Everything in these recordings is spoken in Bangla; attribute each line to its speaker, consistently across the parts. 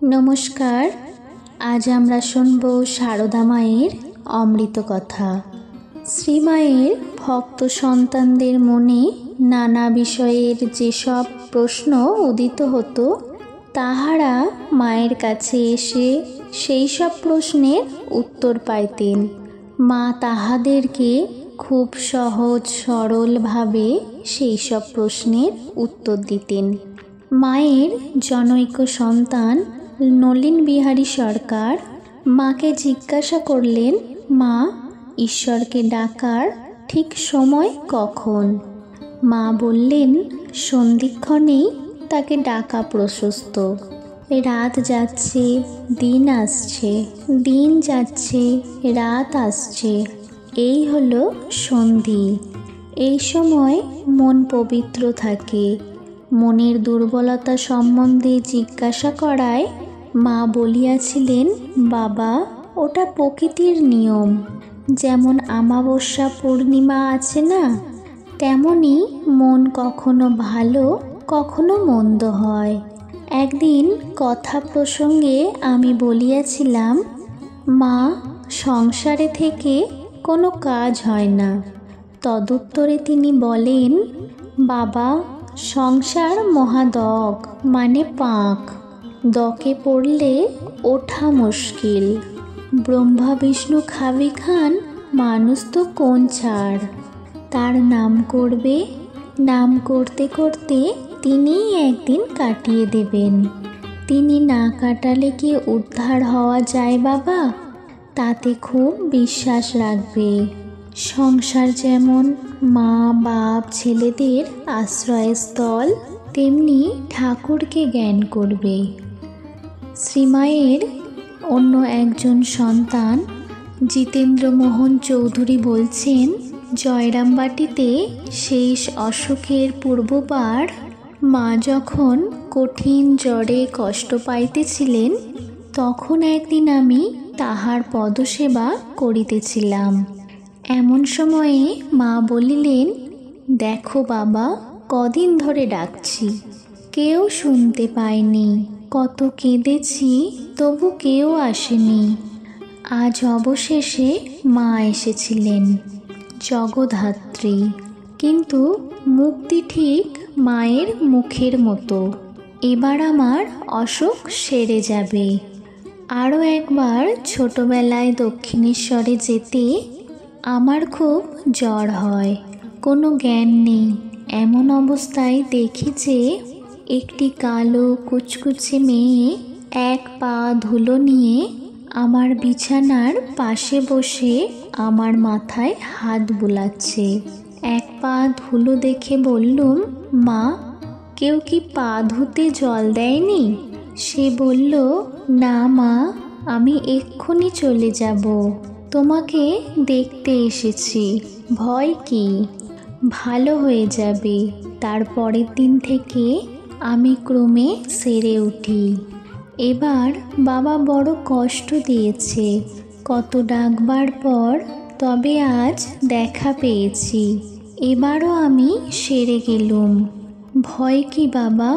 Speaker 1: নমস্কার। আজ আমরা শুনব সারদা মায়ের অমৃত কথা। শ্রীমায়ের ভক্ত সন্তানদের মনে নানা বিষয়ের যেসব প্রশ্ন উদিত হতো, তাহারা মায়ের কাছে এসে সেই সব প্রশ্নের উত্তর পাইতেন। মা তাহাদেরকে খুব সহজ সরলভাবে সেই সব প্রশ্নের উত্তর দিতেন। মায়ের জনৈক সন্তান নলিন বিহারী সরকার মাকে জিজ্ঞাসা করলেন, মা, ঈশ্বরকে ডাকার ঠিক সময় কখন? মা বললেন, সন্ধিক্ষণেই তাকে ডাকা প্রশস্ত। রাত যাচ্ছে, দিন আসছে, দিন যাচ্ছে, রাত আসছে, এই হলো সন্ধি। এই সময় মন পবিত্র থাকে। মনের দুর্বলতা সম্বন্ধে জিজ্ঞাসা করায় মা বলিয়াছিলেন, বাবা, ওটা প্রকৃতির নিয়ম। যেমন আমাবস্যা পূর্ণিমা আছে না, তেমনি মন কখনো ভালো কখনো মন্দ হয়। একদিন কথা প্রসঙ্গে আমি বলিয়াছিলাম, মা, সংসারে থেকে কোনো কাজ হয় না। তদুত্তরে তিনি বলেন, বাবা, সংসার মহাদগ, মানে পাঁক। দকে পড়লে ওঠা মুশকিল। ব্রহ্মা বিষ্ণু খাবি খান, মানুষ তো কোন ছাড়। তার নাম করবে, নাম করতে করতে তিনিই একদিন কাটিয়ে দেবেন। তিনি না কাটালে কি উদ্ধার হওয়া যায় বাবা? তাতে খুব বিশ্বাস রাখবে। সংসার যেমন মা বাপ ছেলেদের আশ্রয়স্থল, তেমনি ঠাকুরকে জ্ঞান করবে। শ্রীমায়ের অন্য একজন সন্তান জিতেন্দ্রমোহন চৌধুরী বলছেন, জয়রামবাটিতে শেষ অসুখের পূর্ববার মা যখন কঠিন জ্বরে কষ্ট পাইতেছিলেন, তখন একদিন আমি তাহার পদসেবা করিতেছিলাম। এমন সময়ে মা বলিলেন, দেখো বাবা, কদিন ধরে ডাকছি, কেউ শুনতে পায়নি। কত কেঁদেছি, তবু কেউ আসেনি। আজ অবশেষে মা এসেছিলেন, জগদ্ধাত্রী। কিন্তু মুক্তি ঠিক মায়ের মুখের মতো। এবার আমার অসুখ সেরে যাবে। আরও একবার ছোটবেলায় দক্ষিণেশ্বরে যেতে আমার খুব জ্বর হয়, কোনো জ্ঞান নেই। এমন অবস্থায় দেখি যে একটি কালো কুচকুচে মেয়ে এক পা ধুলো নিয়ে আমার বিছানার পাশে বসে আমার মাথায় হাত বুলাচ্ছে। এক পা ধুলো দেখে বললুম, মা, কেউ কি পা ধুতে জল দেয়নি? সে বলল, না মা, আমি এক্ষুনি চলে যাব, তোমাকে দেখতে এসেছি, ভয় কি, ভালো হয়ে যাবে। তার পরের দিন থেকে আমি ক্রমে সেরে উঠি। এবার বাবা বড় কষ্ট দিয়েছে, কত ডাকবার পর তবে আজ দেখা পেয়েছি। এবারও আমি সেরে গেলুম। ভয় কি বাবা?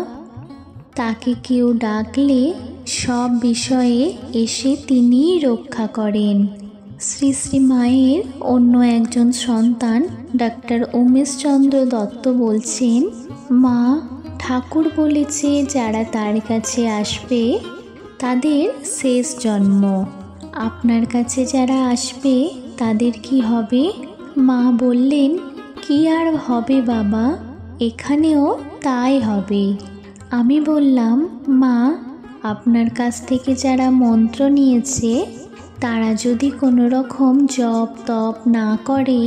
Speaker 1: তাকে কেউ ডাকলে সব বিষয়ে এসে তিনিই রক্ষা করেন। শ্রী শ্রী মায়ের অন্য একজন সন্তান ডাক্তার উমেশচন্দ্র দত্ত বলছেন, মা, ঠাকুর বলেছে যারা তার কাছে আসবে তাদের শেষ জন্ম। আপনার কাছে যারা আসবে তাদের কি হবে? মা বললেন, কি আর হবে বাবা, এখানেও তাই হবে। আমি বললাম, মা, আপনার কাছ থেকে যারা মন্ত্র নিয়েছে তারা যদি কোনো রকম জপ তপ না করে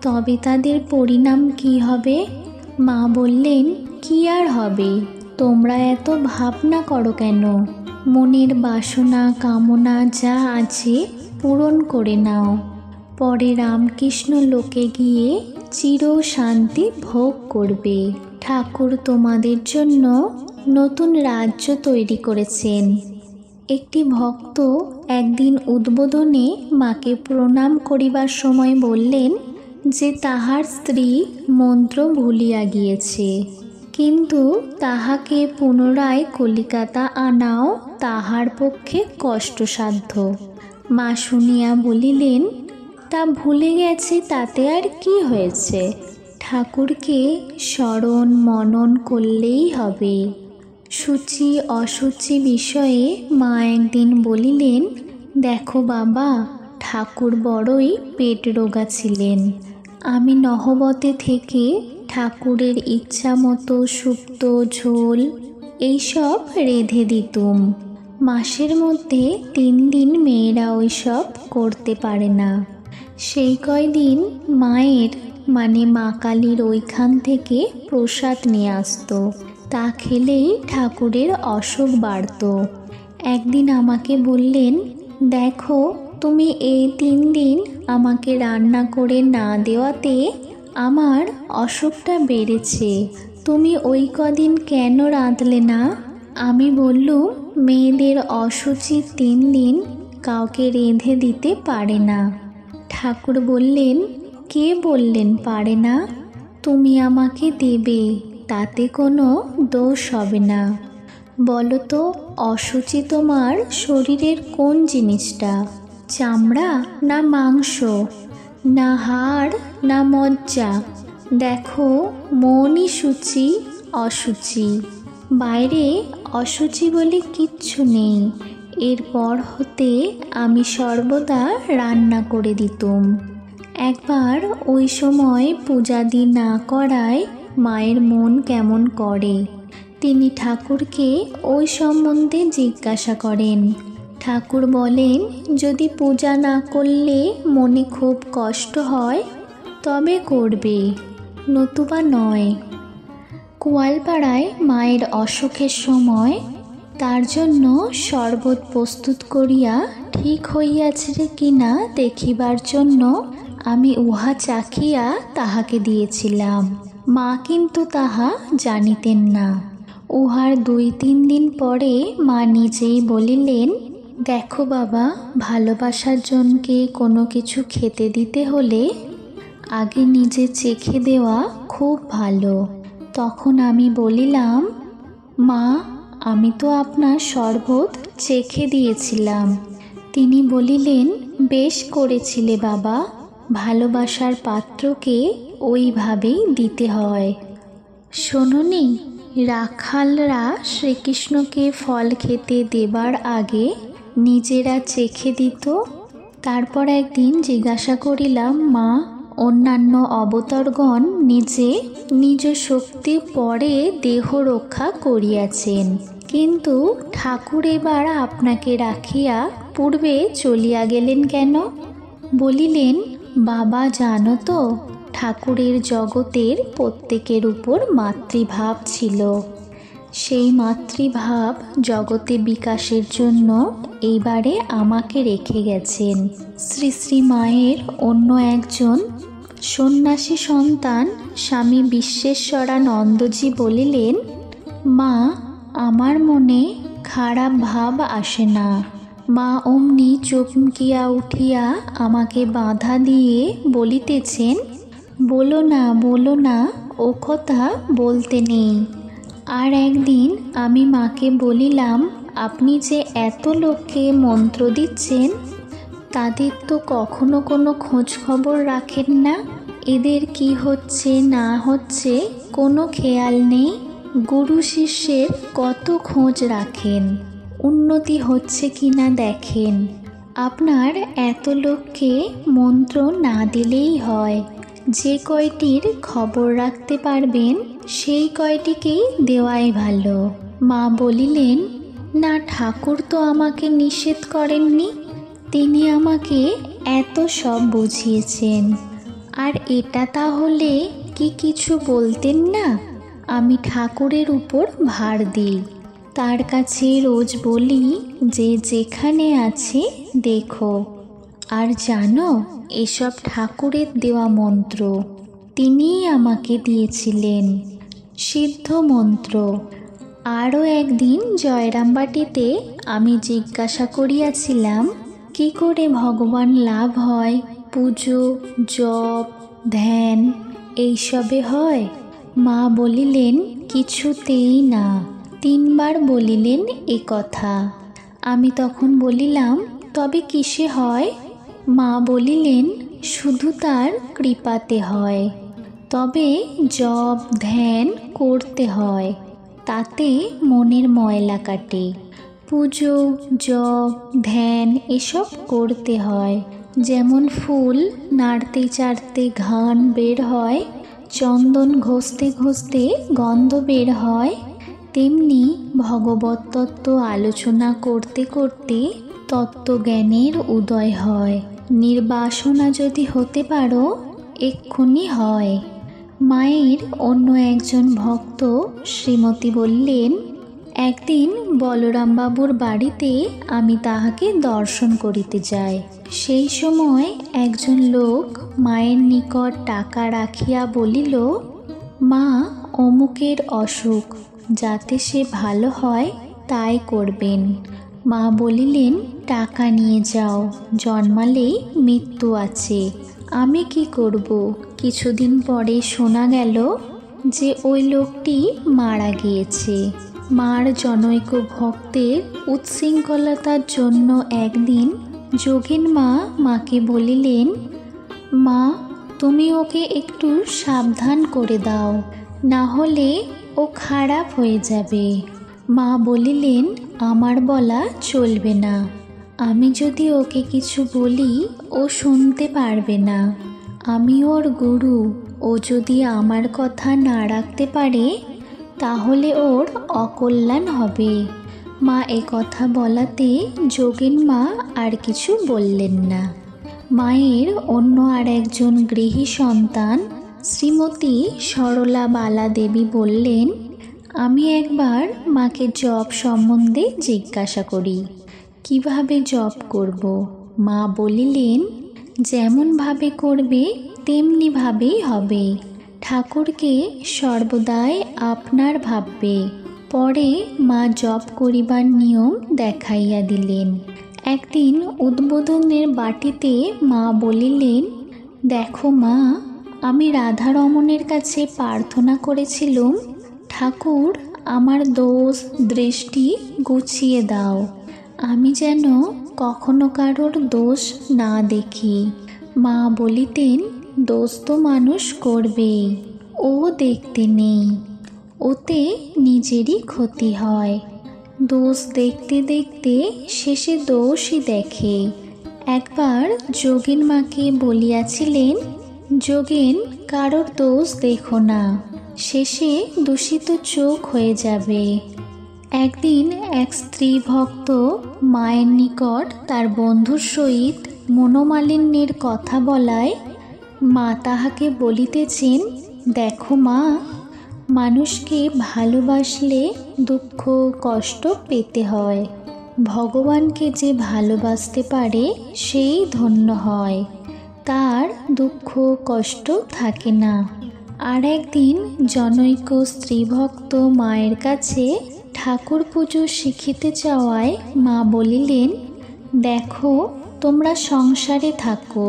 Speaker 1: তবে তাদের পরিণাম কি হবে? মা বললেন, কি আর হবে, তোমরা এত ভাবনা করো কেন? মনের বাসনা কামনা যা আছে পূরণ করে নাও, পরে রামকৃষ্ণ লোকে গিয়ে চির শান্তি ভোগ করবে। ঠাকুর তোমাদের জন্য নতুন রাজ্য তৈরি করেছেন। একটি ভক্ত একদিন উদ্বোধনে মাকে প্রণাম করিবার সময় বললেন যে তাহার স্ত্রী মন্ত্র ভুলিয়া গিয়েছে, কিন্তু তাহাকে পুনরায় কলিকাতা আনাও তাহার পক্ষে কষ্টসাধ্য। মা শুনিয়া বলিলেন, তা ভুলে গেছে তাতে আর কি হয়েছে, ঠাকুরকে স্মরণ মনন করলেই হবে। সূচি অসুচি বিষয়ে মা একদিন বলিলেন, দেখো বাবা, ঠাকুর বড়ই পেট রোগা ছিলেন। আমি নহবতে থেকে ঠাকুরের ইচ্ছা মতো শুক্তো ঝোল এইসব রেঁধে দিতুম। মাসের মধ্যে 3 দিন মেয়েরা ওইসব করতে পারে না। সেই কয়দিন মায়ের মানে মা কালীর ওইখান থেকে প্রসাদ নিয়ে আসতো, তা খেলেই ঠাকুরের অসুখ বাড়ত। একদিন আমাকে বললেন, দেখো তুমি এই 3 দিন আমাকে রান্না করে না দেওয়াতে আমার অসুখটা বেড়েছে, তুমি ওই কদিন কেন রাঁধলে না? আমি বললুম, মেয়েদের অসুচি 3 দিন কাউকে রেঁধে দিতে পারে না। ঠাকুর বললেন, কে বললেন পারে না? তুমি আমাকে দেবে, তাতে কোনো দোষ হবে না। বলো তো, অসুচি তোমার শরীরের কোন জিনিসটা? চামড়া না মাংস, না হাড় না মজ্জা? দেখো, মনই সূচি অসুচি, বাইরে অসুচি বলে কিচ্ছু নেই। এরপর হতে আমি সর্বদা রান্না করে দিতুম। একবার ওই সময় পূজাদি না করায় মায়ের মন কেমন করে। তিনি ঠাকুরকে ওই সম্বন্ধে জিজ্ঞাসা করেন। ঠাকুর বলেন, যদি পূজা না করলে মনে খুব কষ্ট হয় তবে করবে, নতুবা নয়। কুয়ালপাড়ায় মায়ের অসুখের সময় তার জন্য শরবত প্রস্তুত করিয়া ঠিক হইয়াছে কিনা দেখিবার জন্য আমি উহা চাখিয়া তাহাকে দিয়েছিলাম। মা কিন্তু তাহা জানিতেন না। উহার 2-3 দিন পরে মা নিজেই বলিলেন, দেখো বাবা, ভালোবাসার জনকে কোনো কিছু খেতে দিতে হলে আগে নিজে চেখে দেওয়া খুব ভালো। তখন আমি বলিলাম, মা, আমি তো আপনার শরবত চেখে দিয়েছিলাম। তিনি বলিলেন, বেশ করেছিলে বাবা, ভালোবাসার পাত্রকে ওইভাবেই দিতে হয়। শোনোনি, রাখালরা শ্রীকৃষ্ণকে ফল খেতে দেবার আগে নিজেরা চেখে দিত। তারপর একদিন জিজ্ঞাসা করিলাম, মা, অন্যান্য অবতারগণ নিজে নিজ শক্তি পরে দেহ রক্ষা করিয়াছেন, কিন্তু ঠাকুর এবার আপনাকে রাখিয়া পূর্বে চলিয়া গেলেন কেন? বলিলেন, বাবা জানো তো, ঠাকুরের জগতের প্রত্যেকের উপর মাতৃভাব ছিল। সেই মাতৃভাব জগতে বিকাশের জন্য এইবারে আমাকে রেখে গেছেন। শ্রী শ্রী মায়ের অন্য একজন সন্ন্যাসী সন্তান স্বামী বিশ্বেশ্বরানন্দজি বলিলেন, মা, আমার মনে খারাপ ভাব আসে না। মা অমনি চমকিয়া উঠিয়া আমাকে বাধা দিয়ে বলিতেছেন, বলো না, বলো না, ও কথা বলতে নেই। আর একদিন আমি মাকে বলিলাম, আপনি যে এত লোককে মন্ত্র দিচ্ছেন, তাদের তো কখনো কোনো খোঁজ খবর রাখেন না। এদের কি হচ্ছে না হচ্ছে কোনো খেয়াল নেই। গুরু শিষ্যের কত খোঁজ রাখেন, উন্নতি হচ্ছে কি না দেখেন। আপনার এত লোককে মন্ত্র না দিলেই হয়। যে কয়টির খবর রাখতে পারবেন সেই কয়টিকেই দেওয়াই ভালো। মা বলিলেন, না, ঠাকুর তো আমাকে নিষেধ করেননি, তিনি আমাকে এত সব বুঝিয়েছেন। আর এটা তাহলে কি কিছু বলতেন না? আমি ঠাকুরের উপর ভার দিই, তার কাছে রোজ বলি যে যেখানে আছে দেখো। আর জানো, এসব ঠাকুরের দেওয়া মন্ত্র, তিনিই আমাকে দিয়েছিলেন, সিদ্ধ মন্ত্র। আরও একদিন জয়রামবাটিতে আমি জিজ্ঞাসা করিয়াছিলাম, কি করে ভগবান লাভ হয়? পুজো, জপ, ধ্যান এইসবে হয়? মা বলিলেন, কিছুতেই না। 3 বার বলিলেন এ কথা। আমি তখন বলিলাম, তবে কিসে হয়? মা বলিলেন, শুধু তার কৃপাতে হয়। তবে জপ ধ্যান করতে হয়, তাতে মনের ময়লা কাটে। পুজো জপ ধ্যান এসব করতে হয়। যেমন ফুল নাড়তে চাড়তে ঘ্রাণ বের হয়, চন্দন ঘষতে ঘষতে গন্ধ বের হয়, তেমনি ভগবত তত্ত্ব আলোচনা করতে করতে তত্ত্বজ্ঞানের উদয় হয়। নির্বাসনা যদি হতে পারো, এক্ষুনি হয়। মায়ের অন্য একজন ভক্ত শ্রীমতী বললেন, একদিন বলরামবাবুর বাড়িতে আমি তাহাকে দর্শন করিতে যাই। সেই সময় একজন লোক মায়ের নিকট টাকা রাখিয়া বলিল, মা, অমুকের অসুখ, যাতে সে ভালো হয় তাই করবেন। মা বলিলেন, টাকা নিয়ে যাও, জন্মালেই মৃত্যু আছে। আমি কি করব? কিছুদিন পরে শোনা গেল যে ওই লোকটি মারা গিয়েছে। মার জনৈক ভক্তের উচ্ছৃঙ্খলতার জন্য একদিন যোগিন মা মাকে বলিলেন, মা, তুমি ওকে একটু সাবধান করে দাও, না হলে ও খারাপ হয়ে যাবে। মা বলিলেন, আমার বলা চলবে না। আমি যদি ওকে কিছু বলি ও শুনতে পারবে না। আমি ওর গুরু, ও যদি আমার কথা না রাখতে পারে তাহলে ওর অকল্যাণ হবে। মা এ কথা বলাতে যোগিন মা আর কিছু বললেন না। মায়ের অন্য আর একজন গৃহী সন্তান শ্রীমতী সরলা বালা দেবী বললেন, আমি একবার মাকে জপ সম্বন্ধে জিজ্ঞাসা করি, কিভাবে জপ করব? মা বলিলেন, যেমনভাবে করবে তেমনিভাবেই হবে। ঠাকুরকে সর্বদাই আপনার ভাববে। পরে মা জপ করিবার নিয়ম দেখাইয়া দিলেন। একদিন উদ্বোধনের বাটিতে মা বলিলেন, দেখো মা, আমি রাধারমণের কাছে প্রার্থনা করেছিলুম, ঠাকুর আমার দোষ দৃষ্টি গুছিয়ে দাও, আমি যেন কখনো কারোর দোষ না দেখি। মা বলিতেন, দোষ তো মানুষ করবেই, ও দেখতে নেই, ওতে নিজেরই ক্ষতি হয়। দোষ দেখতে দেখতে শেষে দোষই দেখে। একবার যোগিন মাকে বলিয়াছিলেন, যোগিন, কারোর দোষ দেখো না, শেষে দূষিত চোখ হয়ে যাবে। একদিন এক স্ত্রী ভক্ত মায়ের নিকট তার বন্ধুর সহিত মনোমালিন্যের কথা বলায় মা তাহাকে বলিতেছেন, দেখো মা, মানুষকে ভালোবাসলে দুঃখ কষ্ট পেতে হয়। ভগবানকে যে ভালোবাসতে পারে সেই ধন্য হয়, তার দুঃখ কষ্ট থাকে না। আর একদিন জনৈক স্ত্রীভক্ত মায়ের কাছে ঠাকুর পুজো শিখিতে চাওয়ায় মা বলিলেন, দেখো, তোমরা সংসারে থাকো,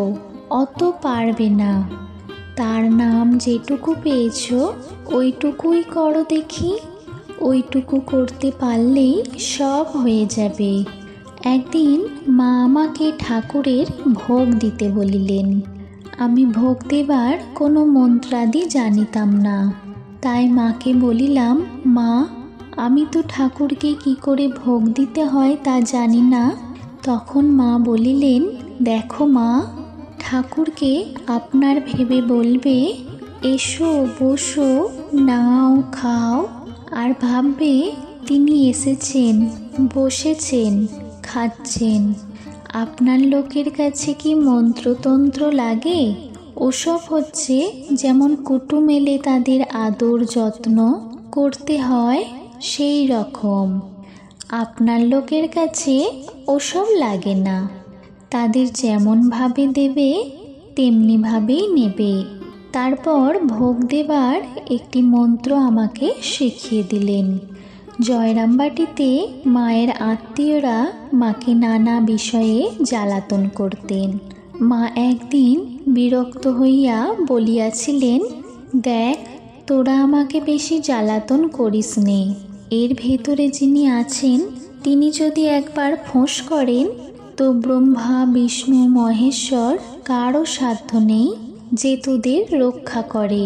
Speaker 1: অত পারবে না। তার নাম যেটুকু পেয়েছ ওইটুকুই করো দেখি। ওইটুকু করতে পারলেই সব হয়ে যাবে। একদিন মা আমাকে ঠাকুরের ভোগ দিতে বলিলেন। আমি ভোগ দেবার কোনো মন্ত্রাদি জানিতাম না। তাই মাকে বলিলাম, মা, আমি তো ঠাকুরকে কি করে ভোগ দিতে হয় তা জানি না। তখন মা বলিলেন, দেখো মা, ঠাকুরকে আপনার ভেবে বলবে, এসো বসো নাও খাও, আর ভাববে তিনি এসেছেন, বসেছেন, খাচ্ছেন। আপনার লোকের কাছে কি মন্ত্রতন্ত্র লাগে? ওসব হচ্ছে যেমন কুটুম এলে তাদের আদর যত্ন করতে হয় সেই রকম। আপনার লোকের কাছে ওসব লাগে না, তাদের যেমনভাবে দেবে তেমনিভাবেই নেবে। তারপর ভোগ দেবার একটি মন্ত্র আমাকে শিখিয়ে দিলেন। জয়রামবাটিতে মায়ের আত্মীয়রা মাকে নানা বিষয়ে জ্বালাতন করতেন। মা একদিন বিরক্ত হইয়া বলিয়াছিলেন, দেখ, তোরা আমাকে বেশি জ্বালাতন করিস নে। এর ভেতরে যিনি আছেন তিনি যদি একবার ফোঁস করেন তো ব্রহ্মা বিষ্ণু মহেশ্বর কারও সাধ্য নেই যে তোদের রক্ষা করে।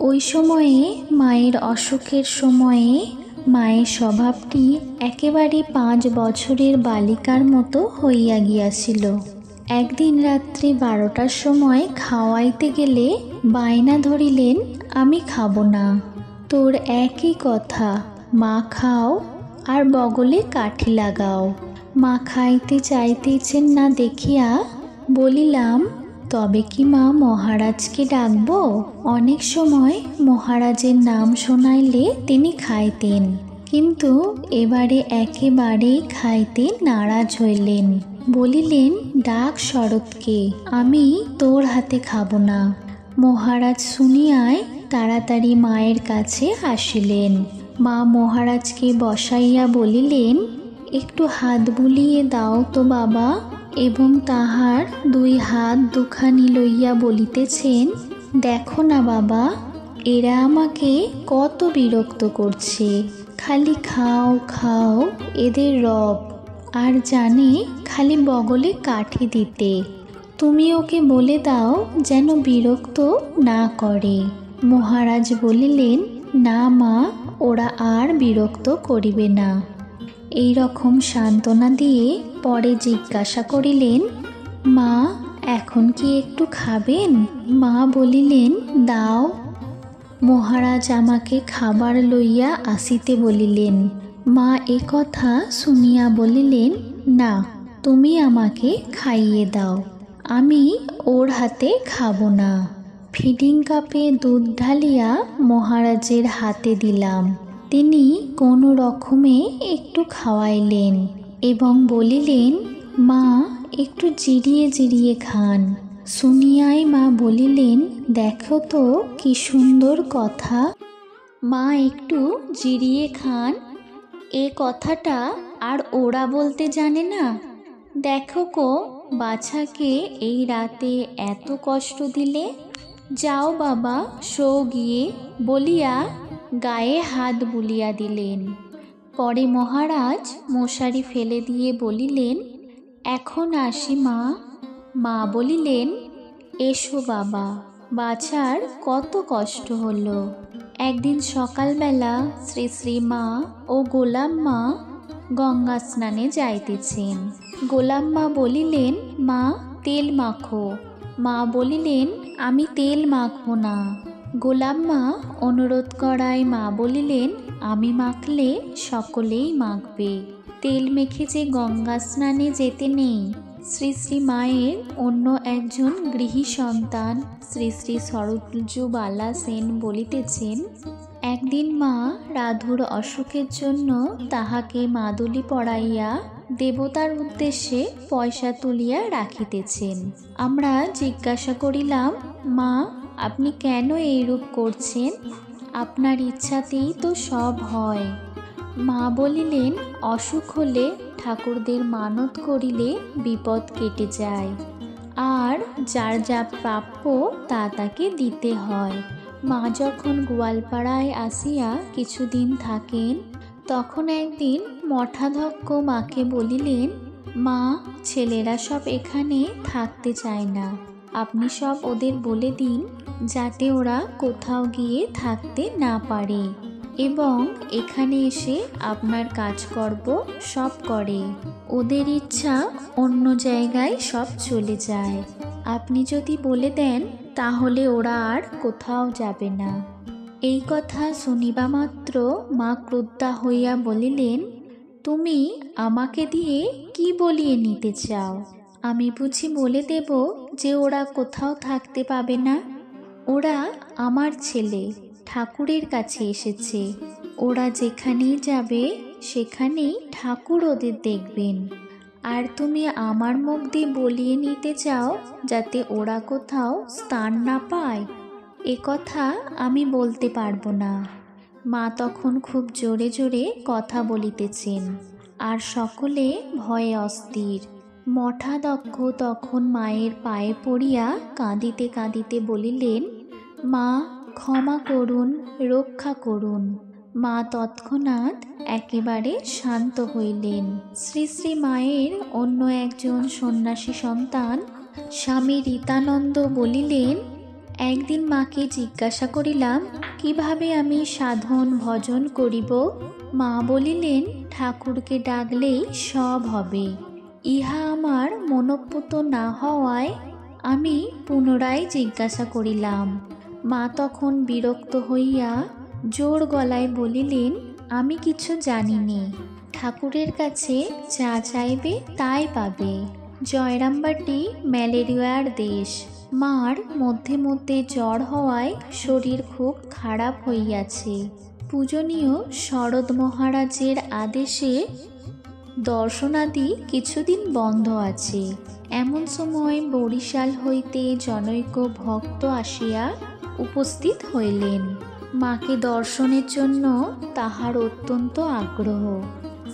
Speaker 1: ওই সময়ে মায়ের অসুখের সময়ে মায়ের স্বভাবটি একেবারে 5 বছরের বালিকার মতো হইয়া গিয়াছিল। একদিন রাত্রি 12টার সময় খাওয়াইতে গেলে বায়না ধরিলেন, আমি খাবো না। তোর একই কথা, মা খাও আর বগলে কাঠি লাগাও। মা খাইতে চাইতেছেন না দেখিয়া বলিলাম, তবে কি মা মহারাজকে ডাকবো? অনেক সময় মহারাজের নাম শোনাইলে তিনি খাইতেন, কিন্তু এবারে একেবারেই খাইতে নারাজ হইলেন। বলিলেন, ডাক শরৎকে, আমি তোর হাতে খাবো না। মহারাজ শুনিয়ায় তাড়াতাড়ি মায়ের কাছে আসিলেন। মা মহারাজকে বসাইয়া বলিলেন, একটু হাত বুলিয়ে দাও তো বাবা। এবং তাহার 2 হাত দুখানি লইয়া বলিতেছেন, দেখো না বাবা, এরা আমাকে কত বিরক্ত করছে। খালি খাও খাও এদের রব, আর জানে খালি বগলে কাঠি দিতে। তুমি ওকে বলে দাও যেন বিরক্ত না করে। মহারাজ বলিলেন, না মা, ওরা আর বিরক্ত করিবে না। এই রকম সান্ত্বনা দিয়ে পরে জিজ্ঞাসা করিলেন, মা এখন কি একটু খাবেন? মা বলিলেন, দাও। মহারাজ আমাকে খাবার লইয়া আসিতে বলিলেন। মা এ কথা শুনিয়া বলিলেন, না, তুমি আমাকে খাইয়ে দাও, আমি ওর হাতে খাবো না। ফিডিং কাপে দুধ ঢালিয়া মহারাজের হাতে দিলাম। তিনি কোনো রকমে একটু খাওয়াইলেন এবং বলিলেন, মা একটু জিরিয়ে জিরিয়ে খান। শুনিয়াই মা বলিলেন, দেখো তো কি সুন্দর কথা। মা একটু জিরিয়ে খান, এ কথাটা আর ওরা বলতে জানে না। দেখো কো বাছাকে এই রাতে এত কষ্ট দিলে। যাও বাবা, শো গিয়ে, বলিয়া গায়ে হাত বুলিয়া দিলেন। পরে মহারাজ মশারি ফেলে দিয়ে বলিলেন, এখন আসি মা। মা বলিলেন, এসো বাবা, বাছার কত কষ্ট হলো। একদিন সকালবেলা শ্রী শ্রী মা ও গোলাম মা গঙ্গা স্নানে যাইতেছেন। গোলাম মা বলিলেন, মা তেল মাখো। মা বলিলেন, আমি তেল মাখব না। গোলাম মা অনুরোধ করায় মা বলিলেন, আমি মাখলে সকলেই মাখবে। তেল মেখে যে গঙ্গা স্নানে যেতে নেই। শ্রী শ্রী মায়ের অন্য একজন গৃহী সন্তান শ্রী শ্রী সরোজবালা সেন বলিতেছেন, একদিন মা রাধুর অসুখের জন্য তাহাকে মাদুলি পরাইয়া দেবতার উদ্দেশ্যে পয়সা তুলিয়া রাখিতেছেন। আমরা জিজ্ঞাসা করিলাম, মা আপনি কেন এইরূপ করছেন? আপনার ইচ্ছাতেই তো সব হয়। মা বলিলেন, অসুখ হলে ঠাকুরদের মানত করিলে বিপদ কেটে যায়, আর যার যা প্রাপ্য তা তাকে দিতে হয়। মা যখন গোয়ালপাড়ায় আসিয়া কিছুদিন থাকেন, তখন একদিন মঠাধ্যক্ষ মাকে বলিলেন, মা ছেলেরা সব এখানে থাকতে চায় না, আপনি সব ওদের বলে দিন যাতে ওরা কোথাও গিয়ে থাকতে না পারে এবং এখানে এসে আপনার কাজকর্ম সব করে। ওদের ইচ্ছা অন্য জায়গায় সব চলে যায়। আপনি যদি বলে দেন তাহলে ওরা আর কোথাও যাবে না। এই কথা শুনিবা মাত্র মা ক্রুদ্ধা হইয়া বলিলেন, তুমি আমাকে দিয়ে কি বলিয়ে নিতে চাও? আমি বুঝি বলে দেব যে ওরা কোথাও থাকতে পাবে না? ওরা আমার ছেলে, ঠাকুরের কাছে এসেছে। ওরা যেখানেই যাবে সেখানেই ঠাকুর ওদের দেখবেন। আর তুমি আমার মুখ দিয়ে বলিয়ে নিতে চাও যাতে ওরা কোথাও স্থান না পায়? এ কথা আমি বলতে পারবো না। মা তখন খুব জোরে জোরে কথা বলিতেছেন, আর সকলে ভয়ে অস্থির। মঠাধ্যক্ষ তখন মায়ের পায়ে পড়িয়া কাঁদিতে কাঁদিতে বলিলেন, মা ক্ষমা করুন, রক্ষা করুন। মা তৎক্ষণাৎ একেবারে শান্ত হইলেন। শ্রী শ্রী মায়ের অন্য একজন সন্ন্যাসী সন্তান স্বামী রীতানন্দ বলিলেন, একদিন মাকে জিজ্ঞাসা করিলাম, কিভাবে আমি সাধন ভজন করিব? মা বলিলেন, ঠাকুরকে ডাকলেই সব হবে। ইহা আমার মনোপুত না হওয়ায় আমি পুনরায় জিজ্ঞাসা করিলাম। মা তখন বিরক্ত হইয়া জোর গলায় বলিলেন, আমি কিছু জানিনি। ঠাকুরের কাছে যা চাইবে তাই পাবে। জয়রামবাটি ম্যালেরিয়ার দেশ। মার মধ্যে মধ্যে জ্বর হওয়ায় শরীর খুব খারাপ হইয়াছে। পূজনীয় শরৎ মহারাজের আদেশে দর্শনাদি কিছুদিন বন্ধ আছে। এমন সময় বরিশাল হইতে জনৈক ভক্ত আসিয়া উপস্থিত হইলেন। মাকে দর্শনের জন্য তাহার অত্যন্ত আগ্রহ।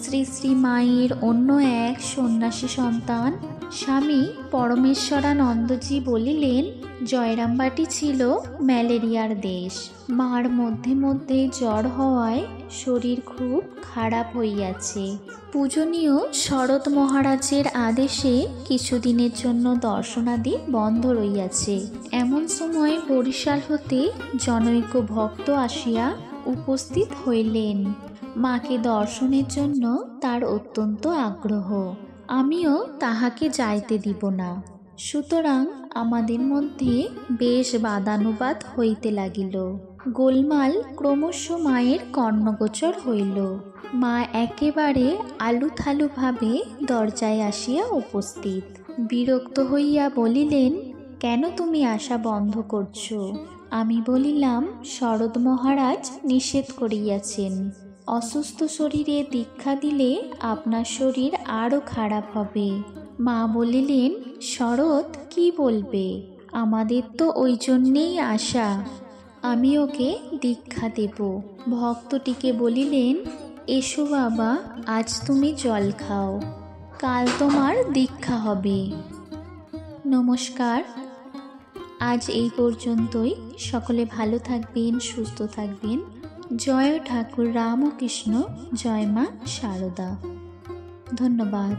Speaker 1: শ্রী শ্রী মায়ের অন্য এক সন্ন্যাসী সন্তান স্বামী পরমেশ্বরানন্দজি বলিলেন, জয়রামবাটি ছিল ম্যালেরিয়ার দেশ। মার মধ্যে মধ্যে জ্বর হওয়ায় শরীর খুব খারাপ হইয়াছে। পূজনীয় শরৎ মহারাজের আদেশে কিছুদিনের জন্য দর্শনাদি বন্ধ রইয়াছে। এমন সময় বরিশাল হতে জনৈক ভক্ত আসিয়া উপস্থিত হইলেন। মাকে দর্শনের জন্য তার অত্যন্ত আগ্রহ। আমিও তাহাকে যাইতে দিব না। সুতরাং আমাদের মধ্যে বেশ বাদানুবাদ হইতে লাগিল। গোলমাল ক্রমশ মায়ের কর্ণগোচর হইল। মা একেবারে আলুথালুভাবে দরজায় আসিয়া উপস্থিত। বিরক্ত হইয়া বলিলেন, কেন তুমি আসা বন্ধ করছো? আমি বলিলাম, শরৎ মহারাজ নিষেধ করিয়াছেন। অসুস্থ শরীরে দীক্ষা দিলে আপনার শরীর আরও খারাপ হবে। মা বলিলেন, শরৎ কি বলবে? আমাদের তো ওই জন্যেই আসা। আমি ওকে দীক্ষা দেব। ভক্তটিকে বলিলেন, এসো বাবা, আজ তুমি জল খাও, কাল তোমার দীক্ষা হবে। নমস্কার। আজ এই পর্যন্তই। সকলে ভালো থাকবেন, সুস্থ থাকবেন। জয় ঠাকুর রামকৃষ্ণ, জয় মা শারদা। ধন্যবাদ।